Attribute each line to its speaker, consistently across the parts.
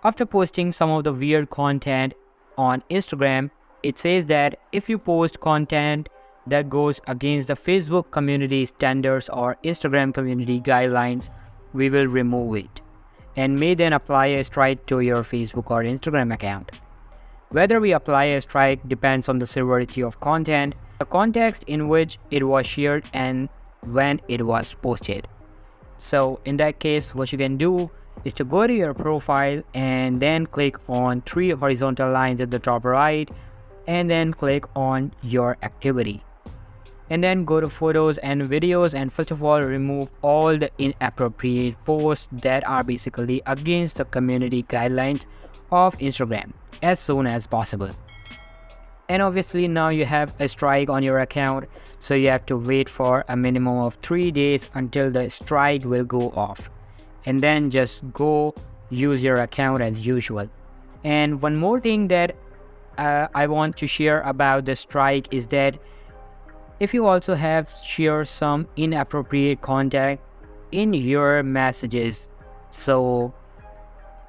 Speaker 1: After posting some of the weird content on Instagram, it says that if you post content that goes against the Facebook community standards or Instagram community guidelines, we will remove it and may then apply a strike to your Facebook or Instagram account. Whether we apply a strike depends on the severity of content, the context in which it was shared, and when it was posted. So in that case, what you can do is to go to your profile and then click on 3 horizontal lines at the top right and then click on your activity. And then go to photos and videos, and first of all remove all the inappropriate posts that are basically against the community guidelines of Instagram as soon as possible. And obviously now you have a strike on your account, so you have to wait for a minimum of 3 days until the strike will go off, and then just go use your account as usual. And one more thing that I want to share about the strike is that if you also have shared some inappropriate content in your messages, so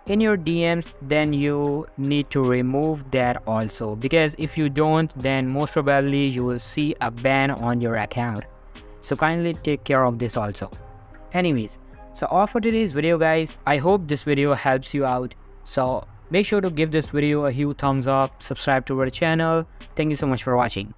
Speaker 1: in your DMs, then you need to remove that also, because if you don't, then most probably you will see a ban on your account. So kindly take care of this also. Anyways, so all for today's video guys. I hope this video helps you out. So make sure to give this video a huge thumbs up, subscribe to our channel. Thank you so much for watching.